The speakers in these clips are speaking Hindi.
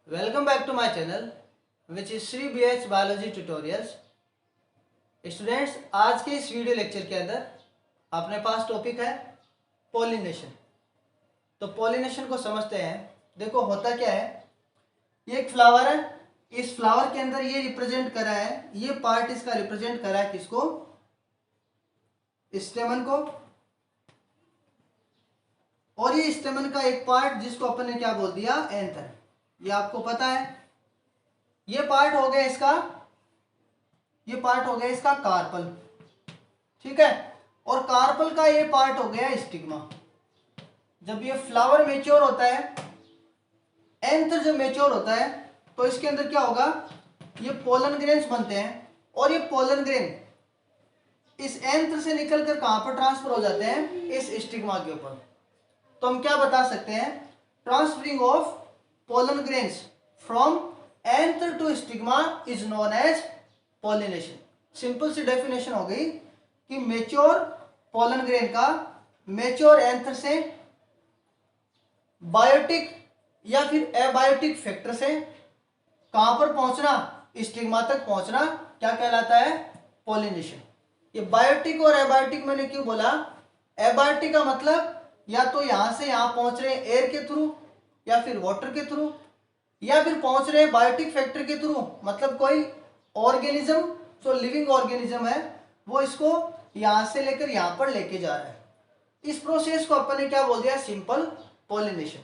Welcome back to my channel which is Sri BH Biology Tutorials। Students, आज के इस वीडियो लेक्चर के अंदर अपने पास टॉपिक है पॉलिनेशन। तो पॉलिनेशन को समझते हैं। देखो होता क्या है, ये एक फ्लावर है, इस फ्लावर के अंदर ये रिप्रेजेंट करा है, ये पार्ट इसका रिप्रेजेंट करा है किसको, स्टेमन को। और ये स्टेमन का एक पार्ट जिसको अपन ने क्या बोल दिया, एंथर। ये आपको पता है। ये पार्ट हो गया इसका, ये पार्ट हो गया इसका कार्पल, ठीक है। और कार्पल का ये पार्ट हो गया स्टिग्मा। जब ये फ्लावर मैच्योर होता है, एंथर जब मैच्योर होता है, तो इसके अंदर क्या होगा, ये पोलन ग्रेन्स बनते हैं। और ये पोलन ग्रेन इस एंथर से निकलकर कहां पर ट्रांसफर हो जाते हैं, इस स्टिग्मा के ऊपर। तो हम क्या बता सकते हैं, transferring of pollen grains from anther to stigma is known as pollination। Simple सी डेफिनेशन हो गई कि मेच्योर पोलन ग्रेन का मेच्योर एंथर से बायोटिक या फिर एबायोटिक फैक्टर से कहां पर पहुंचना, स्टिग्मा तक पहुंचना, क्या कहलाता है, पॉलिनेशन। ये बायोटिक और एबायोटिक मैंने क्यों बोला, एबायोटिक का मतलब या तो यहां से यहां पहुंच रहे हैं एयर के थ्रू, या फिर वाटर के थ्रू, या फिर पहुंच रहे हैं बायोटिक फैक्टर के थ्रू। मतलब कोई ऑर्गेनिज्म जो लिविंग ऑर्गेनिज्म है वो इसको यहां से लेकर यहां पर लेके जा रहा है। इस प्रोसेस को अपन ने क्या बोल दिया, सिंपल पॉलिनेशन।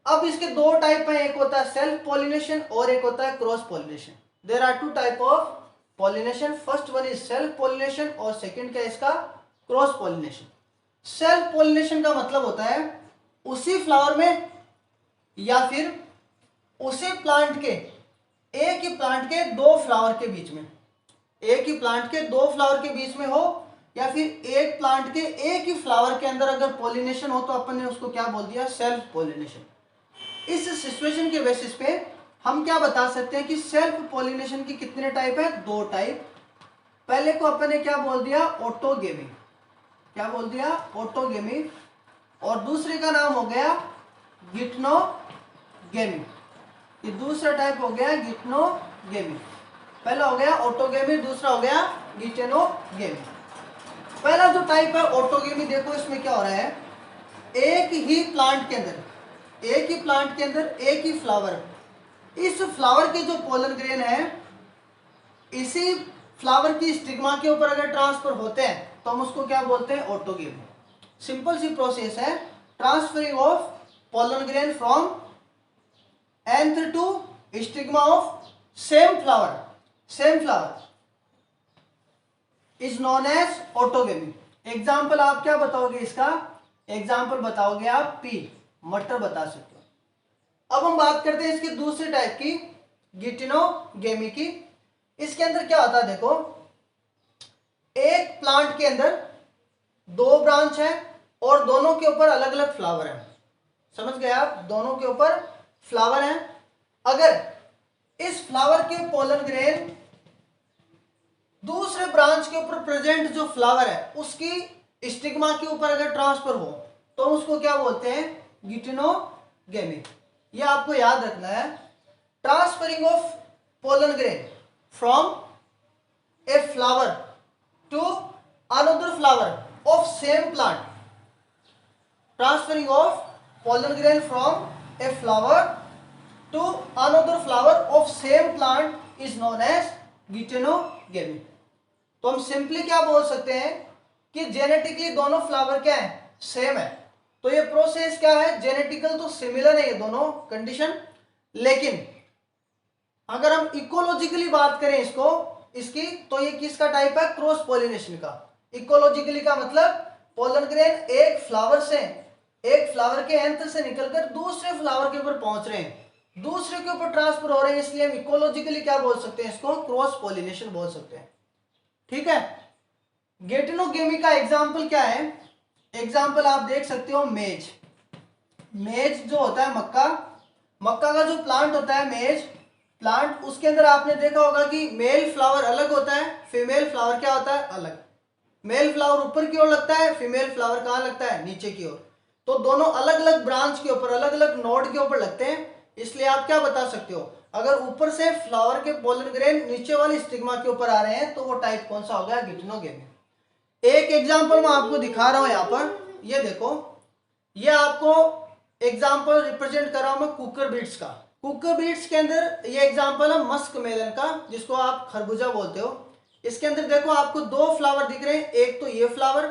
अब इसके दो टाइप हैं, एक होता है सेल्फ पॉलिनेशन और एक होता है cross pollination. There are two type of pollination. First one is self pollination और सेकेंड क्या इसका, क्रॉस पॉलिनेशन। सेल्फ पॉलिनेशन का मतलब होता है उसी फ्लावर में या फिर उसी प्लांट के, एक ही प्लांट के दो फ्लावर के बीच में, एक ही प्लांट के दो फ्लावर के बीच में हो, या फिर एक प्लांट के एक ही फ्लावर के अंदर अगर पॉलिनेशन हो तो अपन ने उसको क्या बोल दिया, सेल्फ पॉलिनेशन। इस सिचुएशन के बेसिस पे हम क्या बता सकते हैं कि सेल्फ पॉलिनेशन की कितने टाइप है, दो टाइप। पहले को अपन ने क्या बोल दिया, ऑटोगेमी। क्या बोल दिया, ऑटोगेमी। और दूसरे का नाम हो गया गिटनोगेमी। ये दूसरा टाइप हो गया गिटनोगेमी। पहला हो गया ऑटोगेमी, दूसरा हो गया गिटेनोगेमी। पहला जो टाइप है ऑटोगेमी, देखो इसमें क्या हो रहा है, एक ही प्लांट के अंदर, एक ही प्लांट के अंदर एक ही फ्लावर, इस फ्लावर के जो पोलन ग्रेन है इसी फ्लावर की स्टिग्मा के ऊपर अगर ट्रांसफर होते हैं तो हम उसको क्या बोलते हैं, ऑटोगेमी। सिंपल सी प्रोसेस है, transferring of pollen grain from anther to stigma of same flower is known as autogamy. Example आप क्या बताओगे इसका, एग्जाम्पल बताओगे आप पी, मटर बता सकते हो। अब हम बात करते हैं इसके दूसरे टाइप की, गिटेनोगेमी की। इसके अंदर क्या होता है, देखो एक प्लांट के अंदर दो ब्रांच है और दोनों के ऊपर अलग अलग फ्लावर है। समझ गए आप, दोनों के ऊपर फ्लावर है। अगर इस फ्लावर के पोलन ग्रेन दूसरे ब्रांच के ऊपर प्रेजेंट जो फ्लावर है उसकी स्टिग्मा के ऊपर अगर ट्रांसफर हो तो उसको क्या बोलते हैं, गिटेनोगेमी। ये आपको याद रखना है। Transferring of pollen grain from a flower to another flower of same plant, transferring of pollen grain from a flower to another flower of same plant is known as गिटेनोगेमी। तो हम सिंपली क्या बोल सकते हैं कि जेनेटिकली दोनों फ्लावर क्या है, सेम है। तो ये प्रोसेस क्या है, जेनेटिकल तो सिमिलर है ये दोनों कंडीशन, लेकिन अगर हम इकोलॉजिकली बात करें इसकी तो ये किसका टाइप है, क्रॉस पॉलिनेशन का। इकोलॉजिकली का मतलब पोलन ग्रेन एक फ्लावर के एंथर से निकलकर दूसरे फ्लावर के ऊपर पहुंच रहे हैं, दूसरे के ऊपर ट्रांसफर हो रहे हैं, इसलिए हम इकोलॉजिकली क्या बोल सकते हैं, इसको क्रॉस पॉलिनेशन बोल सकते हैं। ठीक है। गिटेनोगेमी का एग्जाम्पल क्या है, एग्जाम्पल आप देख सकते हो मेज जो होता है मक्का का जो प्लांट होता है मेज प्लांट, उसके अंदर आपने देखा होगा कि मेल फ्लावर अलग होता है, फीमेल फ्लावर क्या होता है, अलग। मेल फ्लावर ऊपर की ओर लगता है, फीमेल फ्लावर कहाँ लगता है, नीचे की ओर। तो दोनों अलग अलग ब्रांच के ऊपर, अलग अलग नोड के ऊपर लगते हैं, इसलिए आप क्या बता सकते हो, अगर ऊपर से फ्लावर के पोलन ग्रेन नीचे वाली स्टिग्मा के ऊपर आ रहे हैं तो वो टाइप कौन सा हो गया, गिटनोगेमी। एक एग्जांपल मैं आपको दिखा रहा हूं यहाँ पर, ये देखो, ये आपको एग्जांपल रिप्रेजेंट कर रहा हूं मैं कुकर बीट्स का। कुकर बीट्स के अंदर ये एग्जांपल है मस्क मेलन का, जिसको आप खरबूजा बोलते हो। इसके अंदर देखो आपको दो फ्लावर दिख रहे हैं, एक तो ये फ्लावर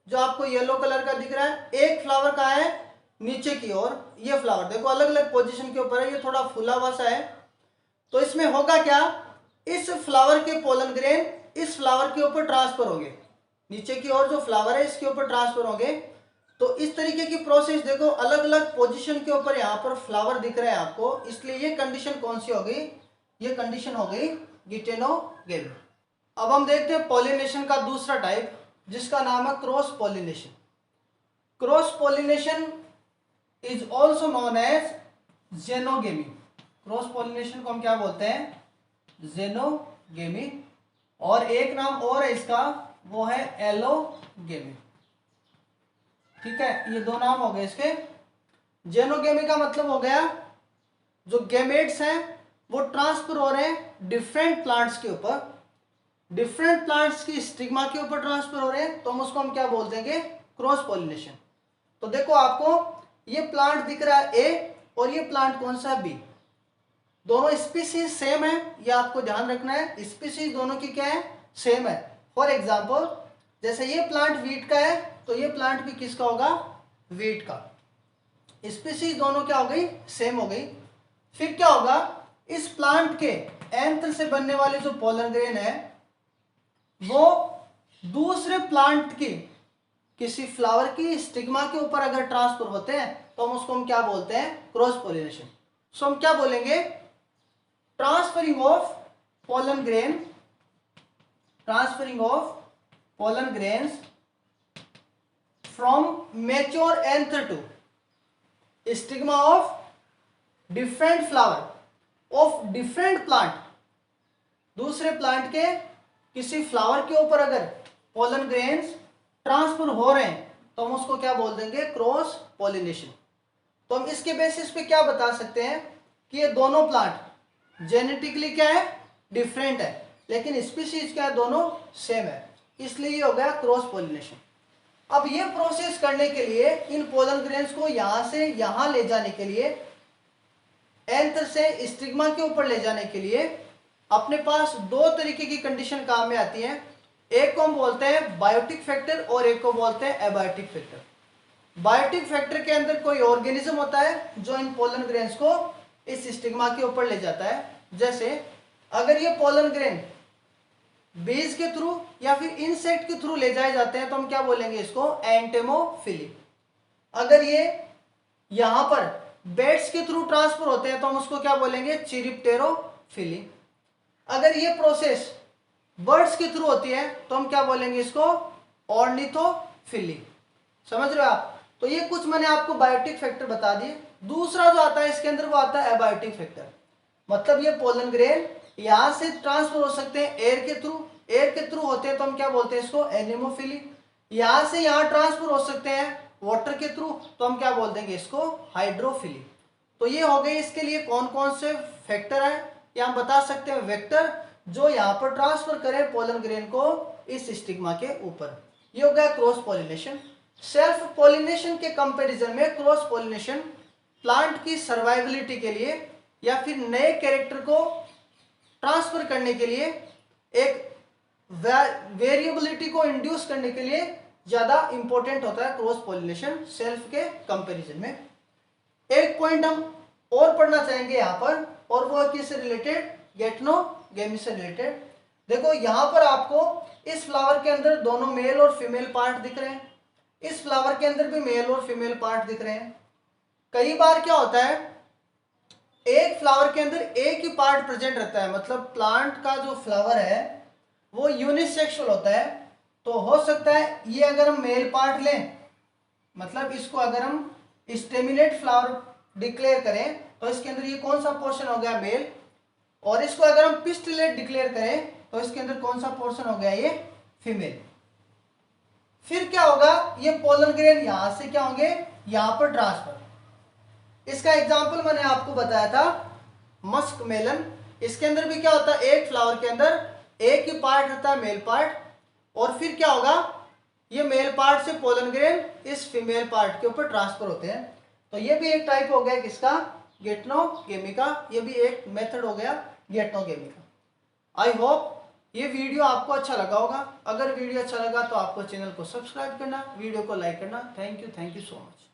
जो आपको येलो कलर का दिख रहा है, एक फ्लावर का है नीचे की ओर, ये फ्लावर देखो अलग अलग पोजीशन के ऊपर है, ये थोड़ा फूला हुआ सा है। तो इसमें होगा क्या, इस फ्लावर के पोलन ग्रेन इस फ्लावर के ऊपर ट्रांसफर होंगे, नीचे की ओर जो फ्लावर है इसके ऊपर ट्रांसफर होंगे। तो इस तरीके की प्रोसेस देखो, अलग अलग पोजीशन के ऊपर यहाँ पर फ्लावर दिख रहे हैं आपको, इसलिए ये कंडीशन कौन सी हो गई, ये कंडीशन हो गई गिटेनोगेमी। अब हम देखते हैं पॉलिनेशन का दूसरा टाइप, जिसका नाम है cross pollination. Cross pollination is also known as xenogamy. Cross pollination को हम क्या बोलते हैं, जेनोगेमी। और एक नाम और है इसका, वो है एलोगेमी। ठीक है, ये दो नाम हो गए इसके। जेनोगेमी का मतलब हो गया जो गैमेट्स हैं वो ट्रांसफर हो रहे हैं डिफरेंट प्लांट्स के ऊपर, डिफरेंट प्लांट्स की स्टिग्मा के ऊपर ट्रांसफर हो रहे हैं, तो हम उसको हम क्या बोल देंगे, क्रॉस पॉलिनेशन। तो देखो आपको ये प्लांट दिख रहा है ए, और ये प्लांट कौन सा है बी, दोनों स्पीसीज सेम है, ये आपको ध्यान रखना है, स्पीसीज दोनों की क्या है, सेम है। फॉर एग्जाम्पल जैसे ये प्लांट वीट का है तो ये प्लांट भी किसका होगा, वीट का। स्पीसीज दोनों क्या हो गई, सेम हो गई। फिर क्या होगा, इस प्लांट के एंथर से बनने वाले जो पोलन ग्रेन है वो दूसरे प्लांट की किसी फ्लावर की स्टिग्मा के ऊपर अगर ट्रांसफर होते हैं तो हम उसको हम क्या बोलते हैं, क्रॉस पॉलिनेशन। सो हम क्या बोलेंगे, transferring of pollen grain, transferring of pollen grains from mature anther to stigma of different flower of different plant. दूसरे प्लांट के किसी फ्लावर के ऊपर अगर पोलन ग्रेन्स ट्रांसफर हो रहे हैं तो हम उसको क्या बोल देंगे, क्रॉस पॉलिनेशन। तो हम इसके बेसिस पे क्या बता सकते हैं कि ये दोनों प्लांट जेनेटिकली क्या है, डिफरेंट है, लेकिन स्पीशीज क्या है, दोनों सेम है, इसलिए ये हो गया क्रॉस पॉलिनेशन। अब ये प्रोसेस करने के लिए इन पोलन ग्रेन्स को यहां से यहां ले जाने के लिए, एंथर से स्टिग्मा के ऊपर ले जाने के लिए अपने पास दो तरीके की कंडीशन काम में आती है। एक को हम बोलते हैं बायोटिक फैक्टर और एक को बोलते हैं एबायोटिक फैक्टर। बायोटिक फैक्टर के अंदर कोई ऑर्गेनिज्म होता है जो इन पोलन ग्रेन्स को इस स्टिग्मा के ऊपर ले जाता है। जैसे अगर ये पोलन ग्रेन बीज के थ्रू या फिर इंसेक्ट के थ्रू ले जाए जाते हैं तो हम क्या बोलेंगे इसको, एंटेमोफिली। अगर ये यहां पर बेड्स के थ्रू ट्रांसफर होते हैं तो हम उसको क्या बोलेंगे, चिरिप्टेरोफिली। अगर ये प्रोसेस बर्ड्स के थ्रू होती है तो हम क्या बोलेंगे इसको, ऑर्निथोफिली। समझ रहे हो आप। तो ये कुछ मैंने आपको बायोटिक फैक्टर बता दिए। दूसरा जो आता है इसके अंदर वो आता है एबायोटिक फैक्टर। मतलब ये पोलन ग्रेन यहां से ट्रांसफर हो सकते हैं एयर के थ्रू, एयर के थ्रू होते हैं तो हम क्या बोलते हैं इसको, एनेमोफिली। यहां से यहां ट्रांसफर हो सकते हैं वाटर के थ्रू तो हम क्या बोल देंगे इसको, हाइड्रोफिली। तो ये हो गए इसके लिए कौन कौन से फैक्टर है, या हम बता सकते हैं वेक्टर, जो यहाँ पर ट्रांसफर करें पोलन ग्रेन को इस स्टिग्मा के ऊपर। ये हो गया क्रॉस पॉलिनेशन। सेल्फ पॉलिनेशन के कंपैरिजन में क्रॉस पॉलिनेशन प्लांट की सर्वाइवलिटी के लिए या फिर नए कैरेक्टर को ट्रांसफर करने के लिए, एक वेरिएबिलिटी को इंड्यूस करने के लिए ज्यादा इंपॉर्टेंट होता है क्रॉस पॉलिनेशन सेल्फ के कंपैरिजन में। एक पॉइंट हम और पढ़ना चाहेंगे यहाँ पर, और वो है किससे रिलेटेड, गेटनोगेमी से रिलेटेड। देखो यहाँ पर आपको इस फ्लावर के अंदर दोनों मेल और फीमेल पार्ट दिख रहे हैं, इस फ्लावर के अंदर भी मेल और फीमेल पार्ट दिख रहे हैं। कई बार क्या होता है, एक फ्लावर के अंदर एक ही पार्ट प्रेजेंट रहता है, मतलब प्लांट का जो फ्लावर है वो यूनिसेक्सुअल होता है। तो हो सकता है ये अगर हम मेल पार्ट लें, मतलब इसको अगर हम स्टेमिनेट फ्लावर डिक्लेयर करें तो इसके अंदर ये कौन सा पोर्शन हो गया, मेल। और इसको अगर हम पिस्टिलेट डिक्लेयर करें तो इसके अंदर कौन सा पोर्शन हो गया, ये फीमेल। फिर क्या होगा, ये पोलन ग्रेन यहां से क्या होंगे, यहां पर ट्रांसफर, इसका एग्जाम्पल मैंने आपको बताया था मस्क मेलन। इसके अंदर भी क्या होता है, एक फ्लावर के अंदर एक ही पार्ट होता है मेल पार्ट, और फिर क्या होगा, ये मेल पार्ट से पोलन ग्रेन इस फीमेल पार्ट के ऊपर ट्रांसफर होते हैं। तो ये भी एक टाइप हो गया किसका, गेटनोगेमी का। ये भी एक मेथड हो गया गेटनोगेमी का। आई होप ये वीडियो आपको अच्छा लगा होगा। अगर वीडियो अच्छा लगा तो आपको चैनल को सब्सक्राइब करना, वीडियो को लाइक करना। Thank you so much.